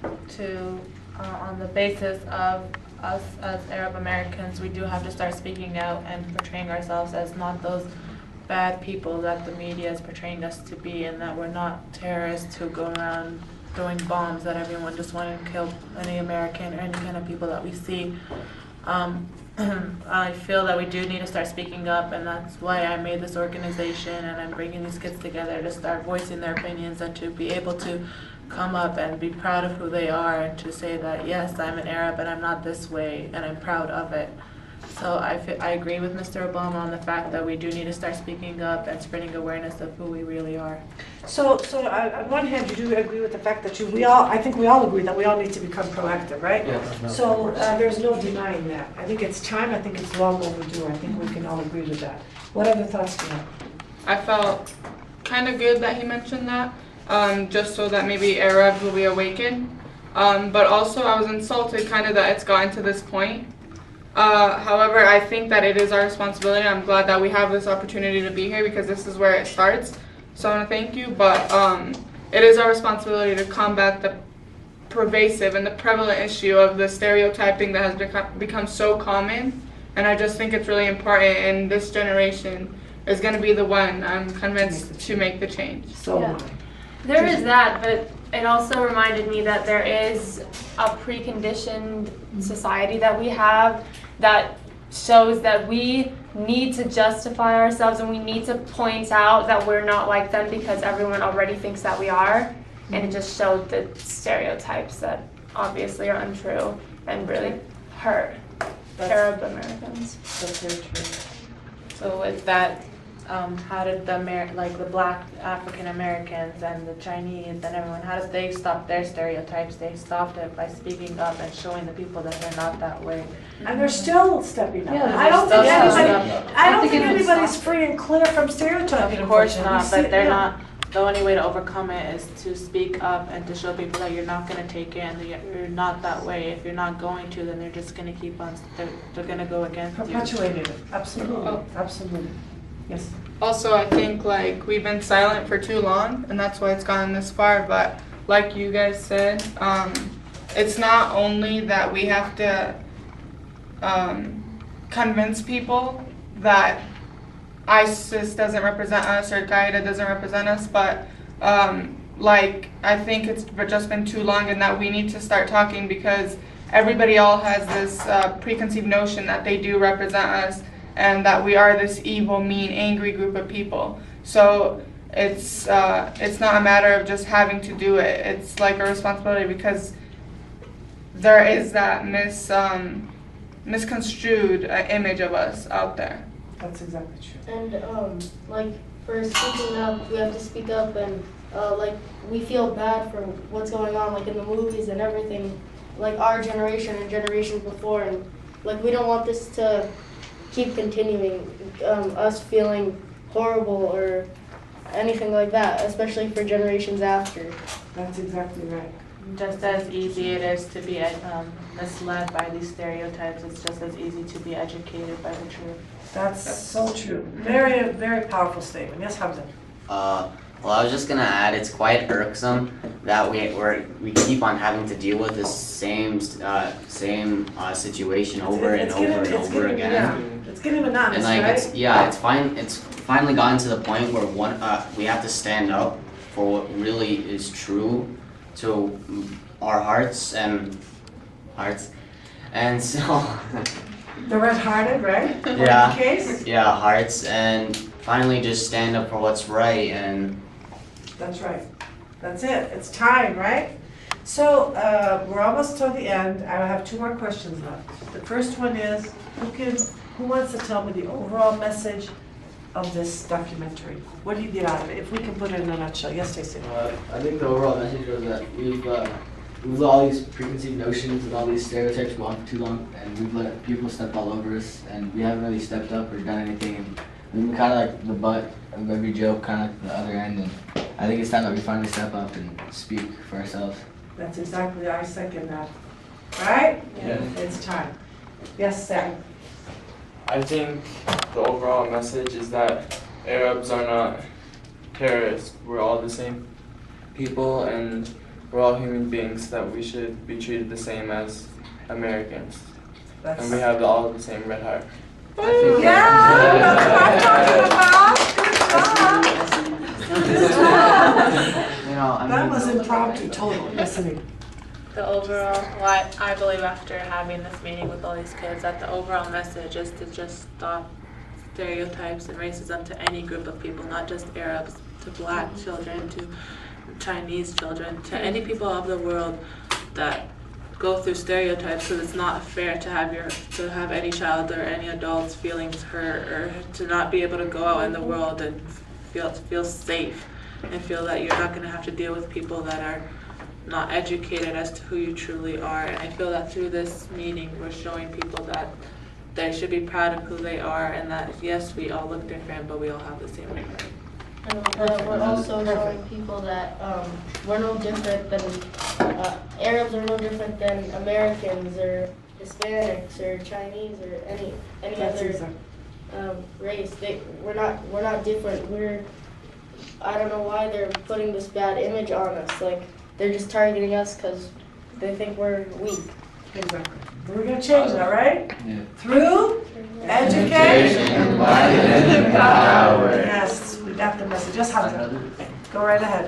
on the basis of us as Arab Americans, we do have to start speaking out and portraying ourselves as not those bad people that the media is portraying us to be, and that we're not terrorists who go around throwing bombs at everyone, just wanting to kill any American or any kind of people that we see. I feel that we do need to start speaking up, and that's why I made this organization, and I'm bringing these kids together to start voicing their opinions and to be able to come up and be proud of who they are and to say that, yes, I'm an Arab and I'm not this way, and I'm proud of it. So I agree with Mr. Obama on the fact that we do need to start speaking up and spreading awareness of who we really are. So on one hand, you do agree with the fact that I think we all agree that we all need to become proactive, right? Yes. So there's no denying that. I think it's time. I think it's long overdue. I think we can all agree with that. What other thoughts do you have? I felt kind of good that he mentioned that, just so that maybe Arabs will be awakened. But also I was insulted kind of that it's gotten to this point. However, I think that it is our responsibility. I'm glad that we have this opportunity to be here because this is where it starts. So I want to thank you, but it is our responsibility to combat the pervasive and the prevalent issue of the stereotyping that has become so common. And I just think it's really important, and this generation is going to be the one, I'm convinced, to make the change. So Yeah. There is that, but it also reminded me that there is a preconditioned society that we have that shows that we need to justify ourselves and we need to point out that we're not like them because everyone already thinks that we are. And it just showed the stereotypes that obviously are untrue and really hurt Arab Americans. That's very true. So with that, how did the Black African Americans and the Chinese and everyone, how did they stop their stereotypes? They stopped it by speaking up and showing the people that they're not that way. And they're still stepping up. Yeah, I don't they're think still anybody, stepping up. I don't think anybody's free and clear from stereotyping. Of course not, unfortunately. but they're Yeah. not. The only way to overcome it is to speak up and to show people that you're not going to take it and that you're not that way. If you're not going to, then they're just going to keep on, they're going to go against you. Perpetuated it. Absolutely. Absolutely. Yes. Also, I think like we've been silent for too long, and that's why it's gotten this far. But like you guys said, it's not only that we have to convince people that ISIS doesn't represent us or Qaeda doesn't represent us, but like I think it's just been too long, and that we need to start talking because everybody all has this preconceived notion that they do represent us and that we are this evil, mean, angry group of people. So it's not a matter of just having to do it. It's like a responsibility because there is that misconstrued image of us out there. That's exactly true. And like for speaking up, we have to speak up, and like we feel bad for what's going on, like in the movies and everything, like our generation and generations before, and like we don't want this to keep continuing, us feeling horrible or anything like that, especially for generations after. That's exactly right. Just as easy it is to be misled by these stereotypes, it's just as easy to be educated by the truth. That's so true. Very, very powerful statement. Yes, Hamza. Well, I was just gonna add, it's quite irksome that we keep on having to deal with this same situation over and over again. Yeah, it's getting monotonous, And like right? it's finally gotten to the point where we have to stand up for what really is true to our hearts, and so The red-hearted, right? yeah, Case? yeah, hearts, and finally just stand up for what's right. And That's right. That's it. It's time, right? So we're almost to the end. I have two more questions left. The first one is, who wants to tell me the overall message of this documentary? What do you get out of it? If we can put it in a nutshell. Yes, Stacey. I think the overall message was that we've let all these preconceived notions and all these stereotypes go on for too long, and we've let people step all over us, and we haven't really stepped up or done anything. And we've been kind of like the butt of every joke, kind of like the other end. And I think it's time that we finally step up and speak for ourselves. That's exactly, I second that. Right? Yeah. It's time. Yes, Sam. I think the overall message is that Arabs are not terrorists. We're all the same people, and we're all human beings that we should be treated the same as Americans. And we have all the same red heart. Yeah, that's what I'm talking about. Good job. That was impromptu, total. Listening. The overall, what I believe after having this meeting with all these kids, that the overall message is to just stop stereotypes and racism to any group of people, not just Arabs, to black children, to Chinese children, to any people of the world that go through stereotypes, because it's not fair to have any child or any adult's feelings hurt, or to not be able to go out in the world and feel safe and feel that you're not going to have to deal with people that are not educated as to who you truly are. And I feel that through this meeting we're showing people that they should be proud of who they are, and that yes, we all look different, but we all have the same heart. And we're also showing people that we're no different than Arabs are no different than Americans or Hispanics or Chinese or any other race. We're not different. I don't know why they're putting this bad image on us. Like they're just targeting us because they think we're weak. Exactly. We're going to change that, right? Yeah. Through education, light, and power. Yes, we got the message. Just have to go right ahead.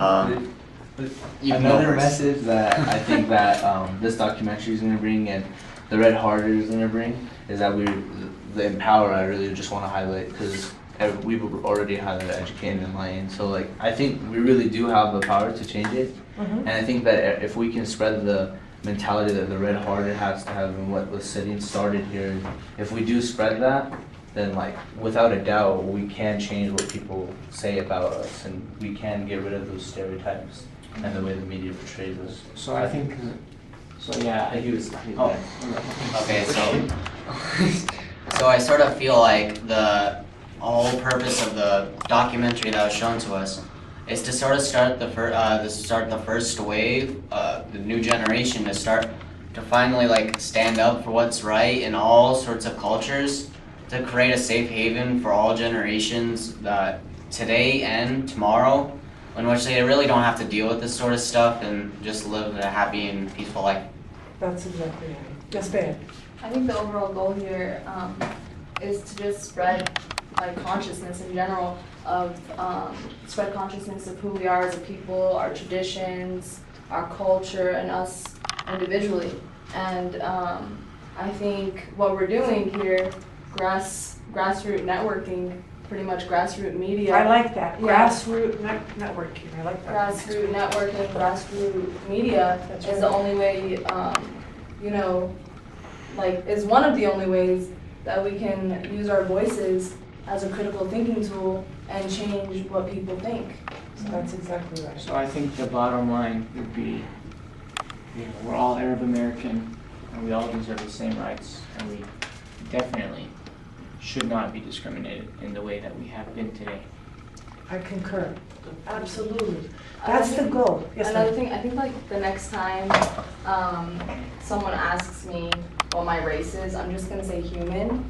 Another message that I think that this documentary is going to bring, and the Red Hearted is going to bring, is that the empower. I really just want to highlight, because we've already had it educated and enlightened. So like I think we really do have the power to change it, and I think that if we can spread the mentality that the Red Hearted has to have and what was setting started here, if we do spread that, then like without a doubt we can change what people say about us, and we can get rid of those stereotypes and the way the media portrays us. So I think, Okay, so I sort of feel like the whole purpose of the documentary that was shown to us is to sort of start the first wave, the new generation, to finally like stand up for what's right in all sorts of cultures, to create a safe haven for all generations, today and tomorrow, in which they really don't have to deal with this sort of stuff and just live a happy and peaceful life. That's exactly right. Yes, babe. I think the overall goal here is to just spread like consciousness in general of spread consciousness of who we are as a people, our traditions, our culture, and us individually. And I think what we're doing here, grassroots networking, pretty much grassroots media. I like that. Yeah. Grassroots networking. I like that. Grassroots networking, grassroots media is the only way, you know, like, is one of the only ways that we can use our voices as a critical thinking tool and change what people think. So that's exactly right. So I think the bottom line would be, we're all Arab American, and we all deserve the same rights, and we definitely should not be discriminated in the way that we have been today. I concur. Absolutely. That's the goal. Yes, Another ma'am. thing, I think like the next time someone asks me what my race is, I'm just gonna say human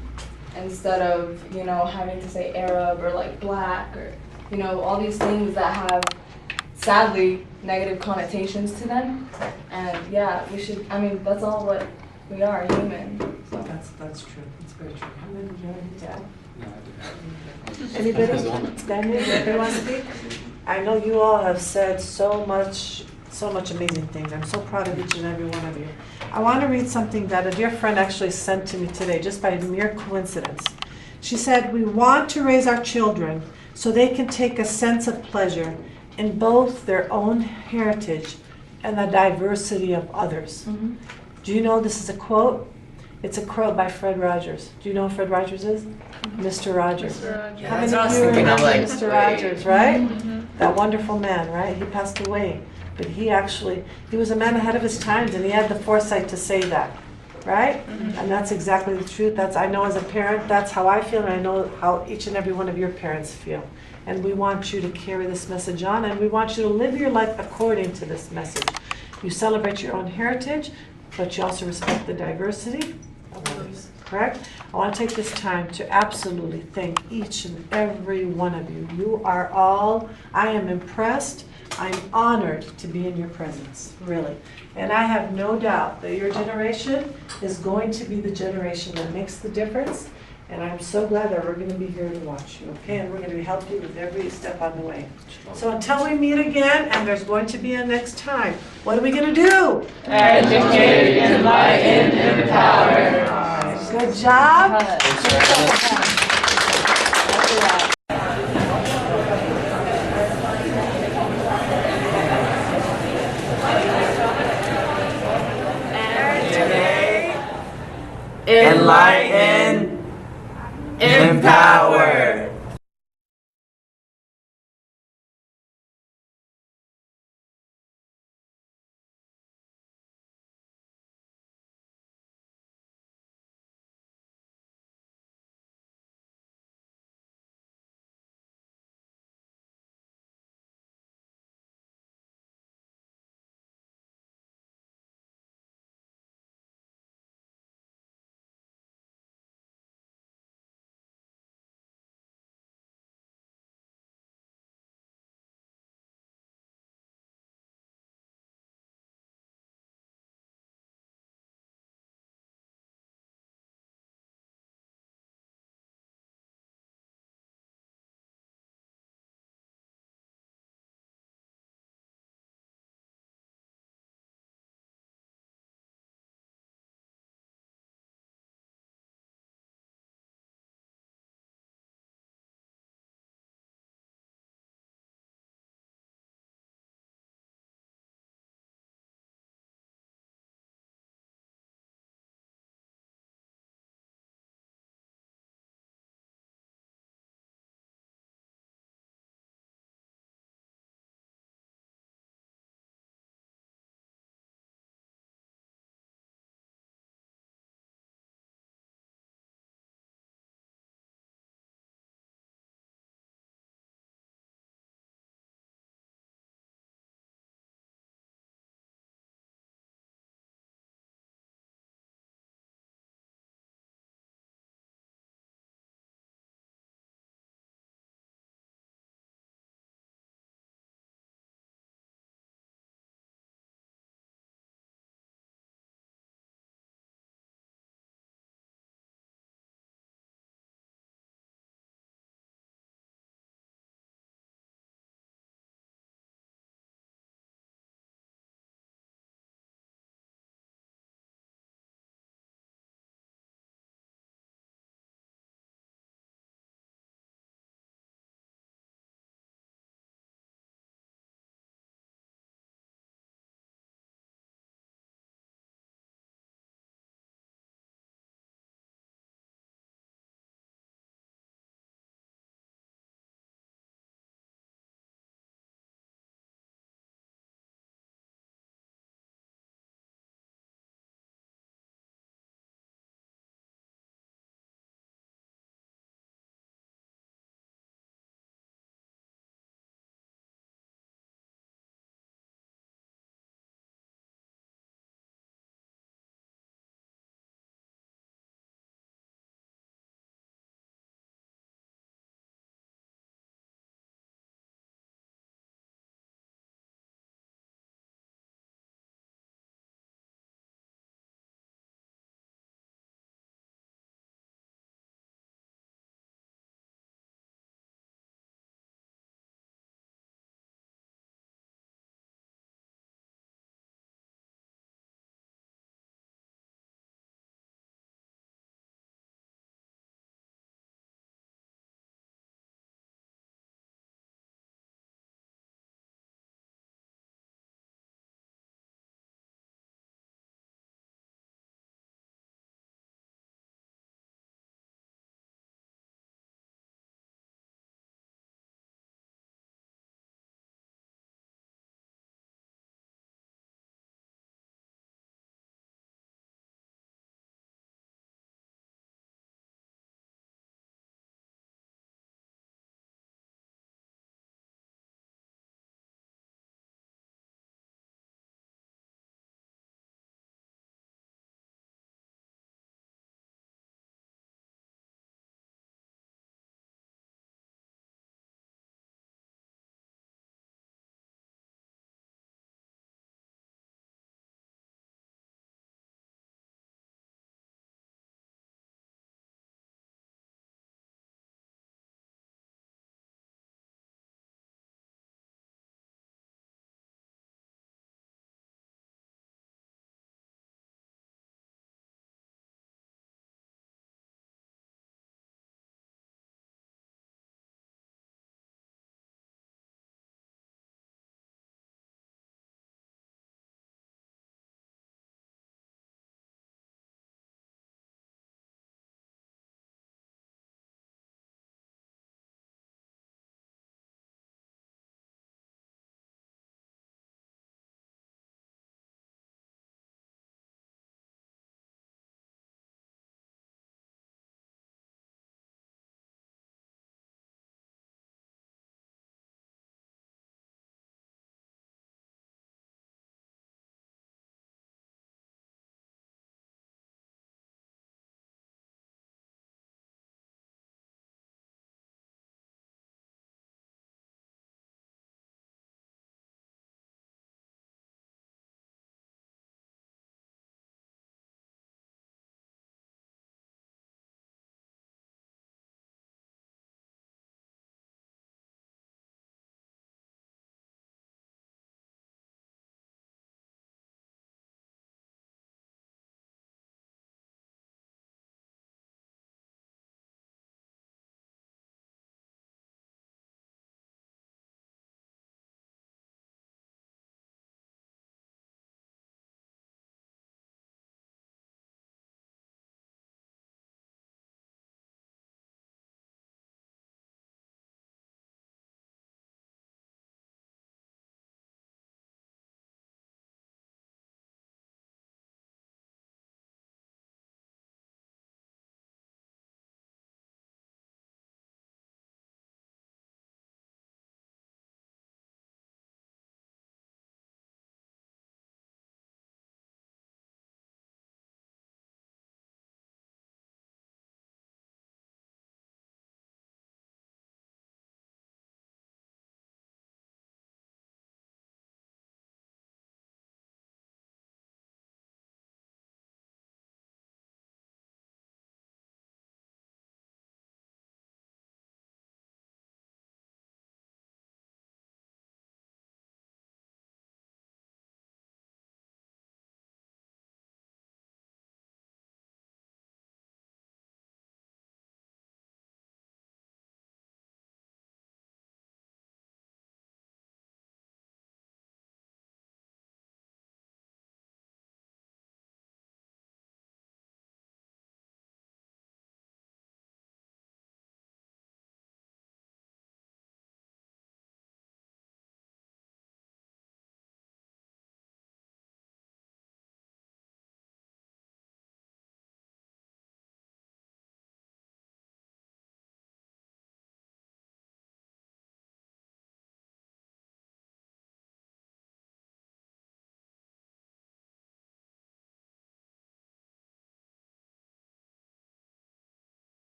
instead of, you know, having to say Arab or like black or, you know, all these things that have sadly negative connotations to them. And yeah, we should, I mean, that's all what we are, human. So. That's true. That's very true. How many did you already tell? Anybody? Daniel, do you want to speak? I know you all have said so much amazing things. I'm so proud of each and every one of you. I want to read something that a dear friend actually sent to me today, just by mere coincidence. She said, "We want to raise our children so they can take a sense of pleasure in both their own heritage and the diversity of others." Mm-hmm. Do you know this is a quote? It's a quote by Fred Rogers. Do you know who Fred Rogers is? Mr. Rogers. Mr. Rogers. Yeah, How that's many what I was of you thinking. I'm remember like, Mr. wait. Rogers, right? That wonderful man, right? He passed away. But he was a man ahead of his times, and he had the foresight to say that, right? And that's exactly the truth. I know as a parent, that's how I feel, and I know how each and every one of your parents feel. And we want you to carry this message on, and we want you to live your life according to this message. You celebrate your own heritage, but you also respect the diversity of others, correct? I want to take this time to absolutely thank each and every one of you. You are all, I am impressed, I'm honored to be in your presence, really. And I have no doubt that your generation is going to be the generation that makes the difference. And I'm so glad that we're going to be here to watch you, okay? And we're going to help you with every step on the way. So until we meet again, and there's going to be a next time, what are we going to do? Educate, enlighten, empower. All right, good job. Enlighten, empower.